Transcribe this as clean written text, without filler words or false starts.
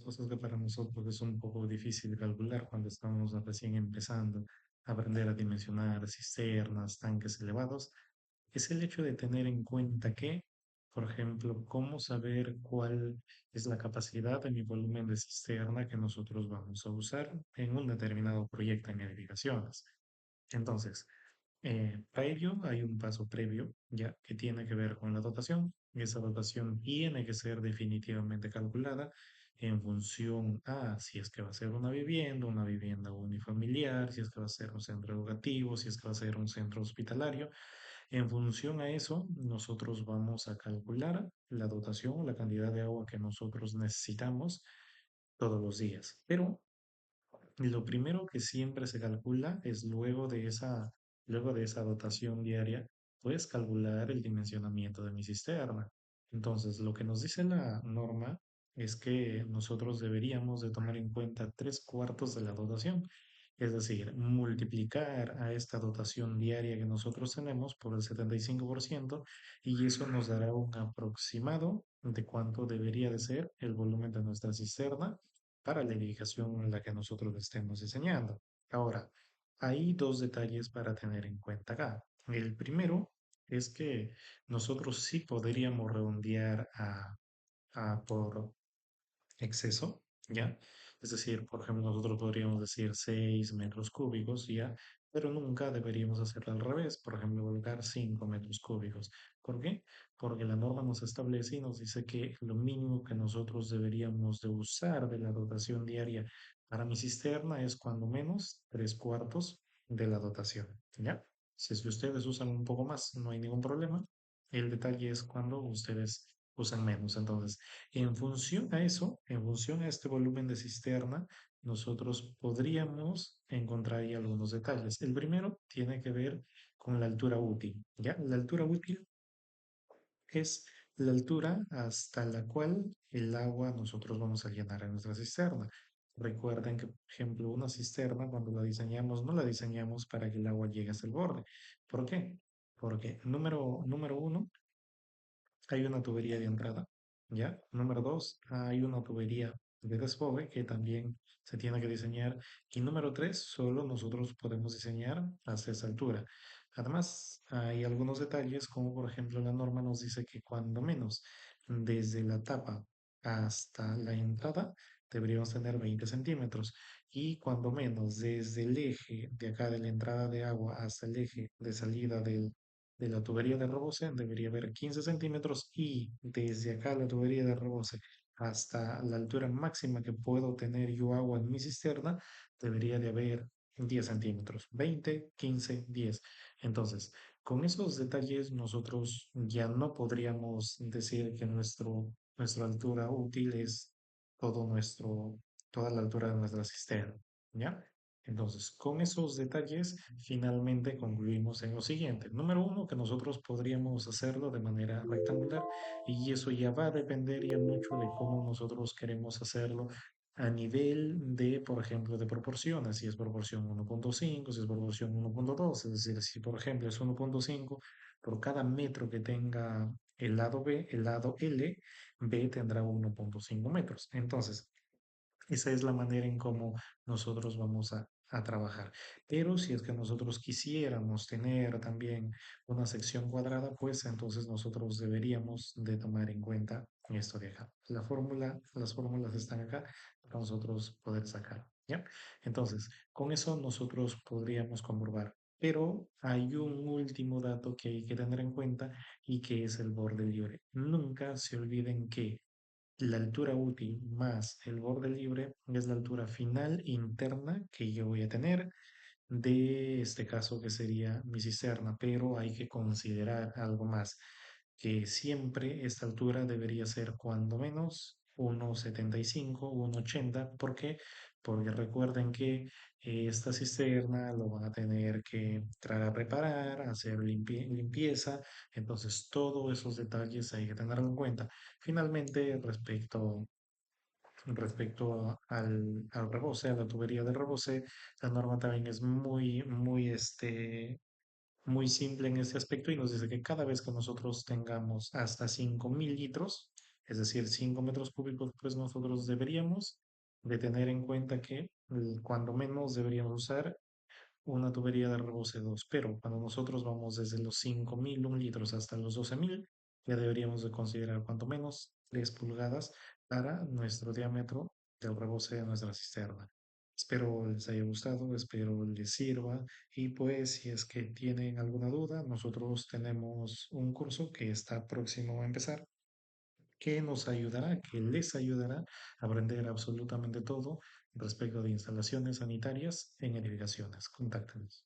cosas que para nosotros es un poco difícil de calcular cuando estamos recién empezando a aprender a dimensionar cisternas, tanques elevados, es el hecho de tener en cuenta que, por ejemplo, cómo saber cuál es la capacidad de mi volumen de cisterna que nosotros vamos a usar en un determinado proyecto en edificaciones. Entonces, para ello hay un paso previo, ya que tiene que ver con la dotación. Esa dotación tiene que ser definitivamente calculada en función a si es que va a ser una vivienda unifamiliar, si es que va a ser un centro educativo, si es que va a ser un centro hospitalario. En función a eso, nosotros vamos a calcular la dotación, la cantidad de agua que nosotros necesitamos todos los días. Pero lo primero que siempre se calcula es luego de esa dotación diaria, puedes calcular el dimensionamiento de mi cisterna. Entonces, lo que nos dice la norma es que nosotros deberíamos de tomar en cuenta tres cuartos de la dotación, es decir, multiplicar a esta dotación diaria que nosotros tenemos por el 75% y eso nos dará un aproximado de cuánto debería de ser el volumen de nuestra cisterna para la edificación en la que nosotros estemos diseñando. Ahora, hay dos detalles para tener en cuenta acá. El primero es que nosotros sí podríamos redondear a por exceso, ¿ya? Es decir, por ejemplo, nosotros podríamos decir 6 metros cúbicos, ¿ya? Pero nunca deberíamos hacerlo al revés, por ejemplo, colocar 5 metros cúbicos. ¿Por qué? Porque la norma nos establece y nos dice que lo mínimo que nosotros deberíamos de usar de la dotación diaria para mi cisterna es cuando menos tres cuartos de la dotación, ¿ya? Si es que ustedes usan un poco más, no hay ningún problema. El detalle es cuando ustedes usan menos. Entonces, en función a eso, en función a este volumen de cisterna, nosotros podríamos encontrar ahí algunos detalles. El primero tiene que ver con la altura útil, ¿ya? La altura útil es la altura hasta la cual el agua nosotros vamos a llenar en nuestra cisterna. Recuerden que, por ejemplo, una cisterna, cuando la diseñamos, no la diseñamos para que el agua llegue hasta el borde. ¿Por qué? Porque número uno, hay una tubería de entrada, ¿ya? Número dos, hay una tubería de desfogue que también se tiene que diseñar. Y número tres, solo nosotros podemos diseñar hasta esa altura. Además, hay algunos detalles, como por ejemplo la norma nos dice que cuando menos desde la tapa hasta la entrada deberíamos tener 20 centímetros. Y cuando menos desde el eje de acá de la entrada de agua hasta el eje de salida de la tubería de rebose debería haber 15 centímetros y desde acá la tubería de rebose hasta la altura máxima que puedo tener yo agua en mi cisterna debería de haber 10 centímetros, 20, 15, 10. Entonces, con esos detalles nosotros ya no podríamos decir que nuestra altura útil es todo toda la altura de nuestra cisterna, ¿ya? Entonces, con esos detalles, finalmente concluimos en lo siguiente. Número uno, que nosotros podríamos hacerlo de manera rectangular y eso ya va a depender ya mucho de cómo nosotros queremos hacerlo a nivel de, por ejemplo, de proporciones, si es proporción 1.5, si es proporción 1.2, es decir, si por ejemplo es 1.5, por cada metro que tenga el lado B, el lado L, B tendrá 1.5 metros. Entonces, esa es la manera en cómo nosotros vamos a trabajar. Pero si es que nosotros quisiéramos tener también una sección cuadrada, pues entonces nosotros deberíamos de tomar en cuenta esto de acá. Las fórmulas están acá para nosotros poder sacar, ¿ya? Entonces, con eso nosotros podríamos comprobar. Pero hay un último dato que hay que tener en cuenta y que es el borde libre. Nunca se olviden que la altura útil más el borde libre es la altura final interna que yo voy a tener de este caso que sería mi cisterna, pero hay que considerar algo más, que siempre esta altura debería ser cuando menos 1,75, 1,80. ¿Por qué? Porque recuerden que esta cisterna lo van a tener que entrar a reparar, hacer limpieza, entonces todos esos detalles hay que tenerlo en cuenta. Finalmente, al rebose, a la tubería de rebose, la norma también es muy simple en ese aspecto y nos dice que cada vez que nosotros tengamos hasta 5.000 litros, es decir, 5 metros cúbicos, pues nosotros deberíamos de tener en cuenta que cuando menos deberíamos usar una tubería de rebose 2, pero cuando nosotros vamos desde los 5.001 litros hasta los 12.000, ya deberíamos de considerar cuanto menos 3 pulgadas para nuestro diámetro del rebose de nuestra cisterna. Espero les haya gustado, espero les sirva y pues si es que tienen alguna duda, nosotros tenemos un curso que está próximo a empezar que nos ayudará, que les ayudará a aprender absolutamente todo respecto de instalaciones sanitarias en edificaciones. Contáctenos.